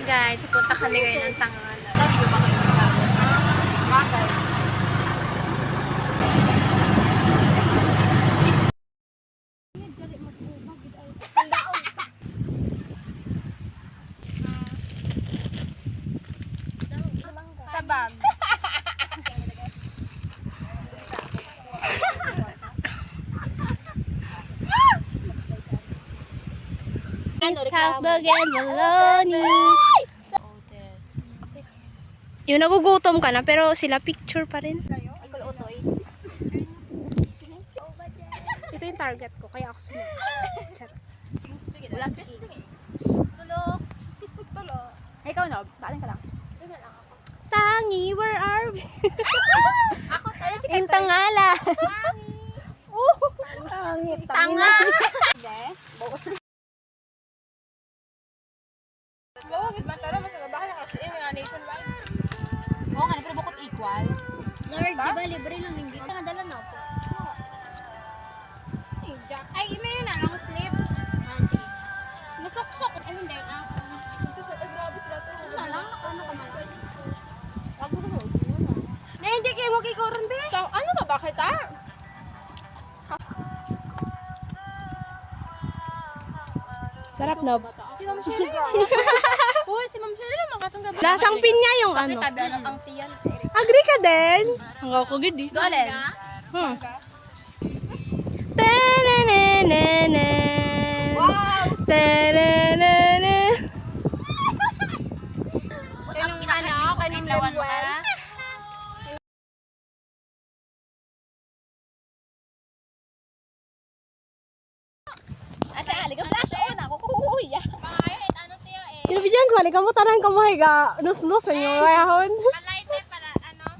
Guys, pupunta kami ngayon ng Tangalan. Sabag. Hotdog and bologna. Yung nagugutom ka na, pero sila picture pa rin. Ito yung target ko, kaya ako sumunod. Wala Tulo. Tulo. Ikaw no, baalan ka lang. Tangi, where are we? Ako, tala si In Tangala. Tangi. Tanga! Oo, git man tara mas mabahay kasi nga nationwide. Oo nga, pero bukod equal. Lord, di ba libre lang yung dito? Nadala na po. Ay, Jack. Ay, may yun na, long sleeve. Nasok-sok. Ay, hindi yun ah. Ito sa, ay, grabe pala ito. Ano lang, ano ka man? Ako na mo. Na, hindi kayo mo kay Coron, be. So, ano ba, bakit ah? Sarap na. Si Ma'am Cheryl. Uy, si Ma'am Cheryl ang makatanggap. Lasang pinya yung Sakit, ano. tabi, ano pang tiyan. Agree ka din? Hanggang ko gid eh. Doon, Ta-na-na-na-na. Wow! Ta-na-na-na. Ang ano, kaning lawan mo ah. Ate, aliga flash on ako kuya. Bakit ano tiya eh? Kinabidyan ko, halika mo tanan ka mo higa. Nus-nus ang yung rayahon. Palight eh pala ano?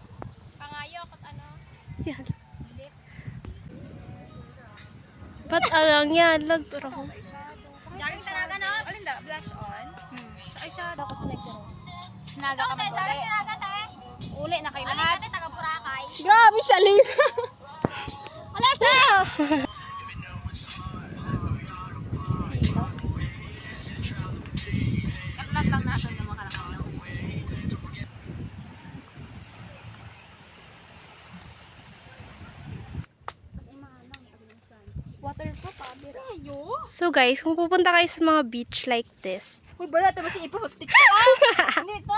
Pangayo kot ano? Yan. Ba't alang yan? Lagturo ko. Jaring talaga no? Alin da? Flash on? Sa eyeshadow ko sa Negros. Naga ka man uli. Uli na kayo lahat. Alin taga Boracay. Grabe siya, Lisa. Wala sa! Atlas lang natin na makalakaw. Water pa pa. Ayo. So guys, kung pupunta kayo sa mga beach like this, Uy, bala ito ba si Ipo? Stick ka! Hindi ito.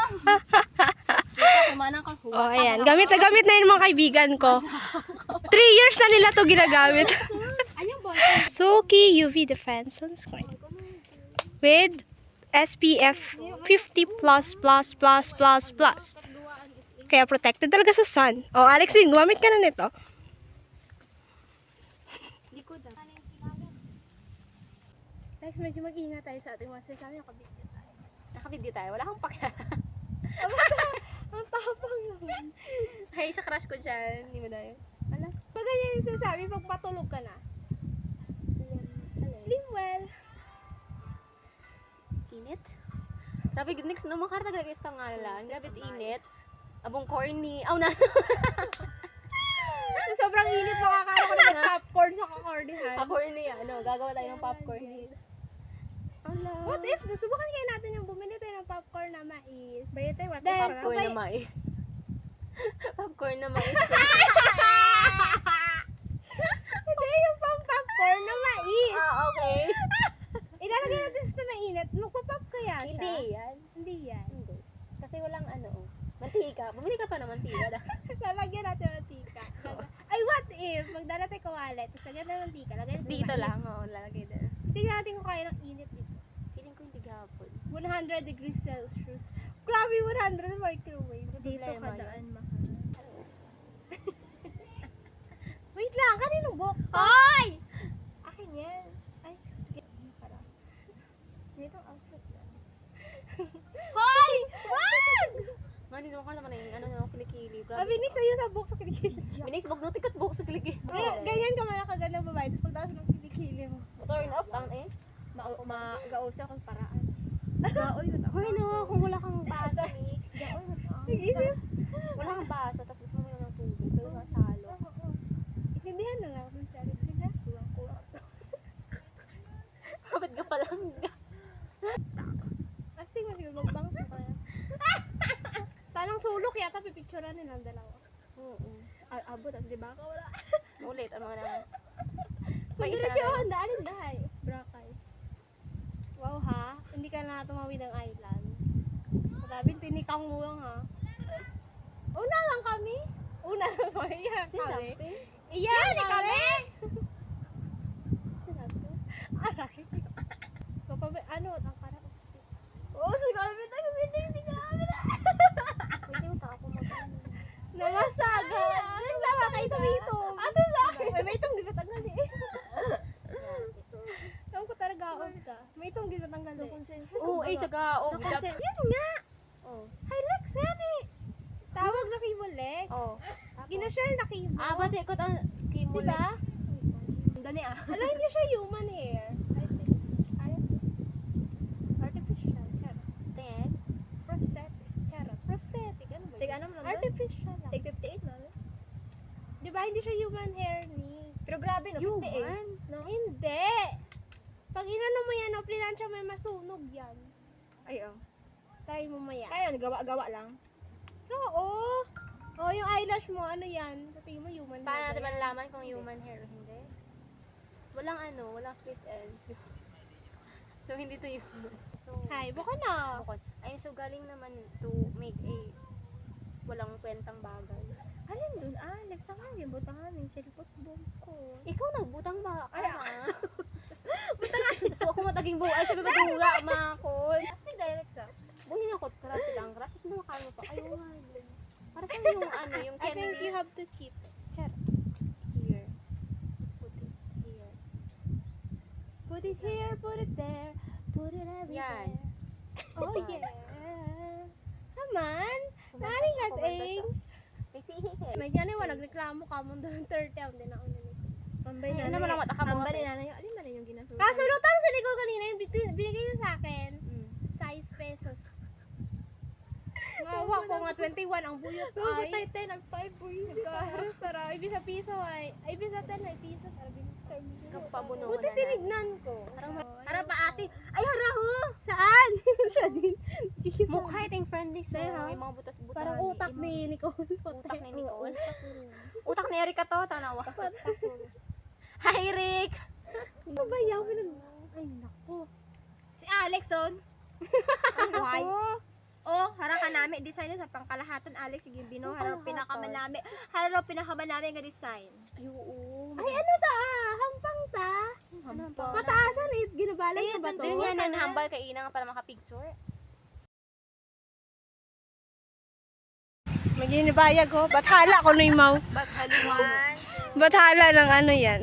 Ito, kumanang kang huwa. oh ayan, gamit na yun mga kaibigan ko. 3 years na nila to ginagamit. Anyong boy? Suki UV Defense Sunscreen. With SPF 50++++++. Kaya protected talaga sa sun. Oh, Alex, din, gumamit ka na nito. Likod ah. Alex, medyo mag-ingat tayo sa ating mga sasabi. Nakabidyo tayo. Nakabidyo tayo. Wala kang pakya. Ang tapang naman. Hey, sa crush ko dyan. Hindi mo na yun. Ala, pag ganyan yung sasabi, pag patulog ka na. Slim well. Init? Grabe, next no, makarta talaga yung tangalan. Grabe, init. Abong corny. Aw na. Sobrang init, makakaano ko ng popcorn sa kakordihan. Pa-corny ano. Gagawa tayo ng popcorn. Ala. What if, subukan kaya natin yung bumili tayo ng popcorn na mais. Bayad tayo, what Then, if? popcorn na mais. Popcorn na mais. Hindi, yung pang popcorn na mais. Okay. Ilalagay natin sa mainit. Magpa-pop kaya siya? Hindi yan. Hindi yan. Hindi. Kasi walang ano. Mantika. Bumili ka pa ng mantika. Lalagyan natin ng mantika. Ay, what if? Magdala tayo kawalet. Tapos lagyan natin ng mantika. Lagyan natin Dito mais. lang. Oo, lalagay din. Tingnan natin kung kaya ng init dito. Feeling ko hindi gapon. 100 degrees Celsius. Grabe, 100 microwave. Dito Problema ka daan, mahal. Wait lang, kaninong book? Hoy! Akin yan. Ay, para. Ganitong outfit lang. Hoy! Wag! Mani naman ka naman yung ano yung kilikili. Ah, binig sa'yo sa book sa kilikili. Binig wag no tikat buhok sa kilikili. Ganyan ka man nakaganda babae. Tapos pagtaas ng kilikili mo. Turn off down eh. Gausa kang paraan. Gaoy yun ako. Hoy no, kung wala kang baso, mix. Gaoy mo. Nag-isip. Wala kang baso, tapos gusto mo ng tubig. Pero nga salo. Intindihan na lang kung siya. Sige, suwang ko. Kapit ka palang. sulok yata, pipicturean nilang dalawa. Oo. Abot, di ba? Wala. Ulit, ang mga naman. May May isa isa na lang. handa, alin dahay? Brakay. Wow ha, hindi ka na tumawid ng island. Grabe, tinikang mo lang ha. Una lang kami. Una lang kami. Iya kami. Iya kami. Sinabi. Aray. Ano, ang karaos. Oo, si Calvin, hindi ka namin na. Hindi mo ako mag-ano. Namasaga. Naglawa kayo tumito. Ano sa akin? May itong di ba tanggal eh. Ewan ko talaga ka. May itong di ba tanggal eh. Oo, ay, saga. Oh, Yun nga. Oh. Hi Lex, yan eh. Tawag na kay mo Lex. Oh. Ginashare na kay mo. Ba't ikot ang kimo? Diba? Dani ah. Ala, hindi siya human hair. I think artificial. Charot. Tingin. Prosthetic. Charot. Prosthetic. Ano ba yun? Tig ano mo lang ba? Artificial lang. Tig 58 na. Diba, hindi siya human hair ni. Pero grabe, no? 58. No? Hindi. Pag inano mo yan, o plinansya mo yan, masunog yan. Ay, oh. Try mo maya. Kaya, gawa lang. Oo. Oh, yung eyelash mo, ano yan? Sa tingin mo, human Paano hair natin ba yan? malalaman kung human hair o hindi? Walang split ends. So, hindi to human. So, Hi, buka na. bukod. Ay, so galing naman to make a walang kwentang bagay. Alin dun, Alex? Saan nga yung butangan yung silipot bomb ko? Ikaw nagbutang ba? Ay, Gusto ako mataging buo. Ay, sabi ba tunga, makon. Kasi direct sa. Buhin ako, crush lang. Crush na makano pa. Ayaw nga. Para siyang yung ano, yung I think candy. you have to keep it. Chat. Here. Put it here. Put it here, put it there, put it everywhere. Yan. Oh yeah. Haman, naring at ing. May sihi ka. May gani wa nagreklamo ka mo doon 30 din na una nito. Pambay na naman ang mataka mo. Pambay na na yung alin man yung ginasulat. Kasulutan sa Nicole kanina yung binigay niyo sa akin. 6 pesos. Mawa ko nga 21 ang buyot ay. Tay, nag-5 po yun. Sara, ibig sa piso ay. Ay, ibig sa 10 ay piso. Nagpabuno Buti na. tinignan ko. Harap pa ate. Ay, haraho! Saan? Siya din. Mukha iting friendly sa'yo. May mga butas-butas. Parang utak ni Nicole. Utak ni Nicole. Utak ni Erika to, tanawa. Hi, Rick! Ano ba yan? Ay, naku. Si Alex doon. Why? Oh, harap ka namin. Design sa pangkalahatan, Alex. Sige, Bino. Harap pinakamanami. Harap pinakamanami nga design. Ay, oo. Ay, ano ta? Hampang ta? Hampang. Pataasan eh. Ginabalan Ayun, na ba to? doon yan ang hambal kay Ina nga para makapicture. Maginibayag ho. Bathala ko na yung mau. Baghaluan. Bathala ng ano yan.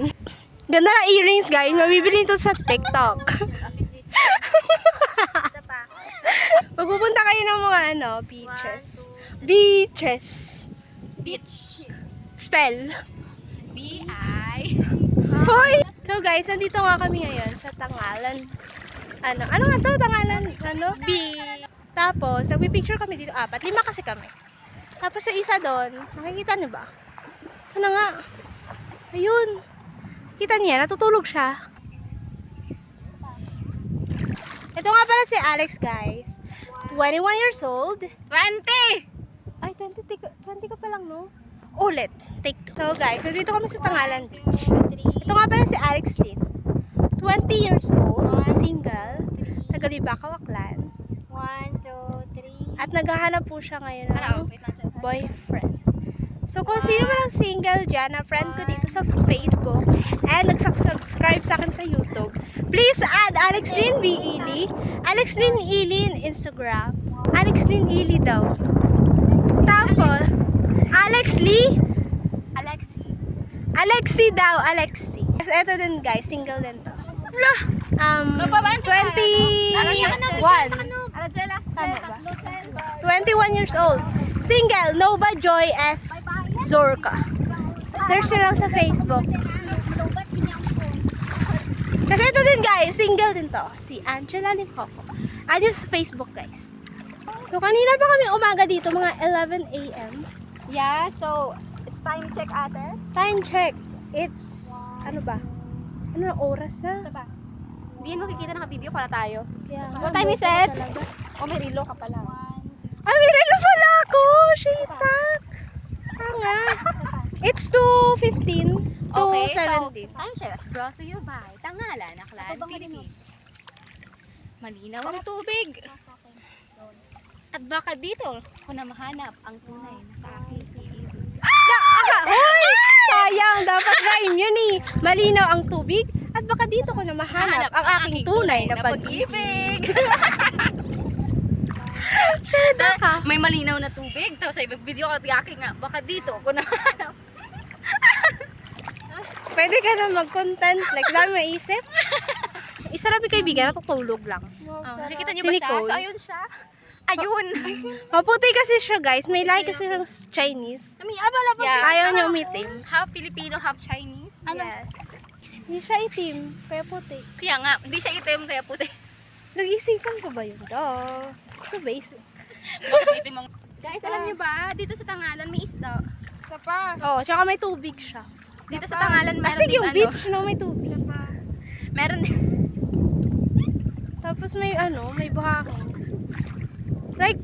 Ganda na earrings, guys. Mabibili ito sa TikTok. Isa pa. Magpupunta kayo ng mga ano, beaches. Beaches. Beach. Spell. B-I. Hoy! So guys, nandito nga kami ngayon sa Tangalan. Ano nga to? Tangalan, B. Tapos, nagpipicture kami dito. 4, 5 kasi kami. Tapos sa isa doon, nakikita niyo ba? Sana nga? Ayun. Kita niya, natutulog siya. Ito nga pala si Alex, guys. 21 years old. 20! Ay, 20 ka pa lang, no? Ulit. Take 2. So, guys, so dito kami sa Tangalan Beach. Ito nga pala si Alex Lin. 20 years old, single, taga Libaca, Aklan. 1, 2, 3. At naghahanap po siya ngayon ng Wait lang siya. boyfriend. So, kung sino man ang single dyan, na friend ko dito sa Facebook, and nagsubscribe sa akin sa YouTube, please add Alex Lin B. Ili. Alex Lin Ili in Instagram. Alex Lin Ili daw. Tapos, Alex Lee. Alexi daw, Alexi. Ito din guys, single din to. 21. Tama ba? 21 years old. Single, Nova Joy S. Zorka. Search nyo lang sa Facebook. Kasi ito din guys, single din to. Si Angela Limcoco. Add sa Facebook guys. So kanina pa kami umaga dito, mga 11 a.m. Yeah, so it's time check ate. Time check. It's, ano ba? Ano na oras na? Isa pa. Hindi yan makikita naka-video para tayo. Yeah. What time is it? O may relo ka pala. Ay, may relo pala ako! shitak. Tanga. It's 2:15 to 17. Time check is brought to you by Tangalan, Aklan, Philippines. Malinaw ang tubig. At baka dito ko na mahanap ang tunay na sa aking pag-ibig. Hoy! Sayang, dapat rhyme yun eh. Malinaw ang tubig at baka dito ko na mahanap ang aking tunay na pag-ibig. May malinaw na tubig. Tapos ay mag-video ka aking nga. Baka dito ko na mahanap. Pwede ka na mag-content. Like, dami maisip. Isa rabi kaibigan, natutulog lang. Nakikita niyo Si ba siya? Nicole. So, ayun siya. Ayun. Maputi kasi siya, guys. May like kasi siyang Chinese. Yeah. Ayaw niya umitim. Half Filipino, half Chinese. Yes. Hindi siya itim, kaya puti. Kaya nga, hindi siya itim kaya puti. Nag-isipan ko ba yun? Duh. So basic. Bakit itim ang... Guys, alam niyo ba? Dito sa Tangalan may isda. Isa pa. Oh, tsaka may tubig siya. Dito sa Tangalan meron Astig din yung ano. beach, no? May tubig. Meron din. Tapos may may buhangin. Like,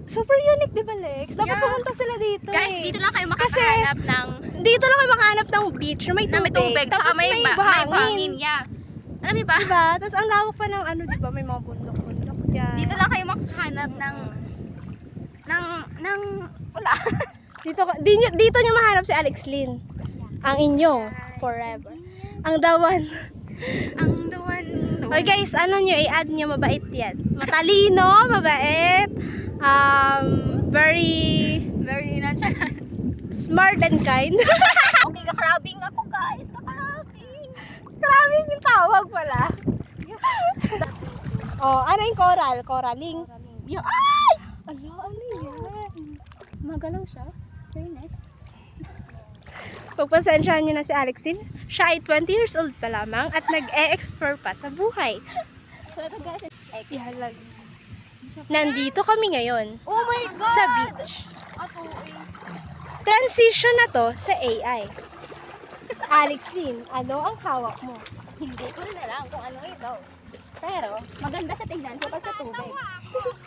super unique, di ba, Lex? Dapat Yeah. pumunta sila dito Guys, eh. dito lang kayo makakahanap ng Dito lang kayo makahanap ng beach na may na may tubig. tubig, tsaka Tapos may may buhangin. buhangin. Yeah. Alam niyo ba? Diba? Tapos ang lawak pa ng ano, di ba? May mga bundok-bundok dyan. Dito lang kayo makakahanap ng wala. Dito nyo mahanap si Alex Lin. Ang inyong forever. Ang dawan. Ang duwan. Okay guys, ano nyo, i-add nyo, mabait yan. Matalino, mabait, very Very natural. smart and kind. Okay, kakrabing ako guys. Kakrabing. Maraming yung tawag pala. Oh, ano yung coral? Coraling. Yeah. Ay! Ano yan? Magalaw siya. Very nice. Pagpasensyahan nyo na si Alexin, siya ay 20 years old pa lamang at nag-e-explore pa sa buhay. Talaga guys. Ihalag. Nandito kami ngayon Oh my God! sa beach. Ako Transition na to sa AI. Alex Lin, ano ang hawak mo? hindi ko na lang kung ano ito. Pero, maganda siya tingnan kapag sa tubig.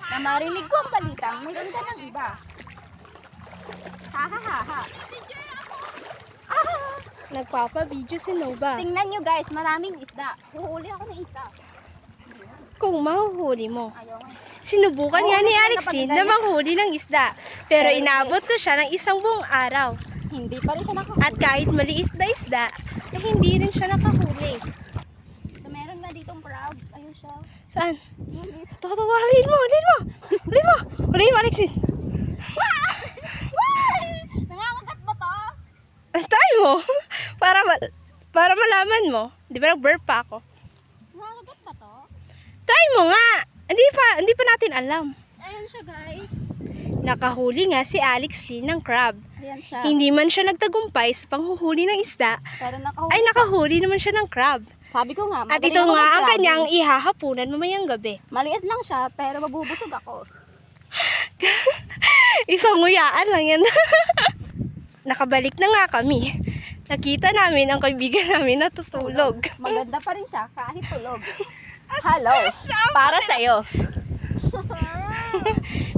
Na marinig ko ang balitang, may ganda ng iba. Ha ha ha ha. Nagpapa-video si Nova. Tingnan nyo guys, maraming isda. Huhuli ako ng isa. Kung mahuhuli mo. Ayaw nga. Sinubukan Oo, nga ni kasi Alex kapag Lin ganyan- na manghuli ng isda. Pero inabot na siya ng isang buong araw. Hindi pa rin siya nakahuli. At kahit maliit na isda, eh, hindi rin siya nakahuli. So meron na ditong crab. Ayun siya. Saan? Yun dito. Huliin mo, huliin mo! Huliin mo! Huliin mo, Alex Lin! Nangangagat ba to? Try mo! para malaman mo. Di ba nag-burp pa ako? Nangangagat ba to? Try mo nga! Hindi pa natin alam. Ayun siya guys. Nakahuli nga si Alex Lin ng crab. Ayan siya. Hindi man siya nagtagumpay sa panghuhuli ng isda, Pero nakahuli. ay nakahuli naman siya ng crab. Sabi ko nga, At magaling ito ako nga ang mag-crabbing. kanyang ihahapunan mamayang gabi. Maliit lang siya, pero mabubusog ako. Isang nguyaan lang yan. Nakabalik na nga kami. Nakita namin ang kaibigan namin natutulog. Maganda pa rin siya kahit tulog. Hello, para sa'yo.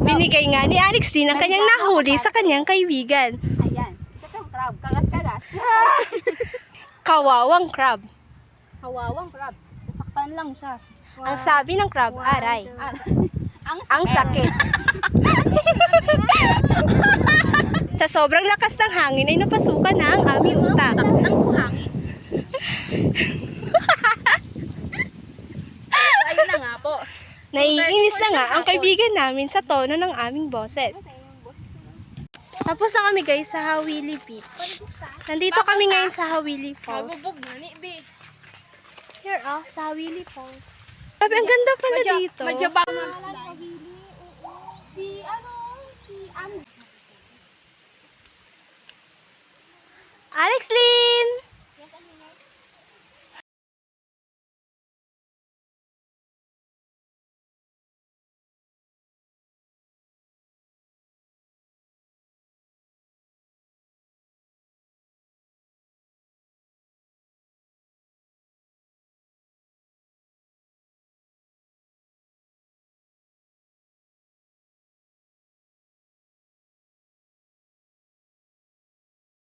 Binigay nga ni Alex din ang kanyang nahuli sa kanyang kaibigan. Ayan, isa siyang crab, kagas-kagas. Kawawang crab. Kawawang crab, nasaktan lang siya. Ang sabi ng crab, aray. Ang Ang sakit. Sa sobrang lakas ng hangin ay napasukan na ang aming utak. ng buhangin. Ayun na nga po. Naiinis na nga ang kaibigan namin sa tono ng aming boses. Tapos na kami guys sa Hawili Beach. Nandito kami ngayon sa Hawili Falls. Here sa Hawili Falls. Grabe, ang ganda pala dito. Alex Lin!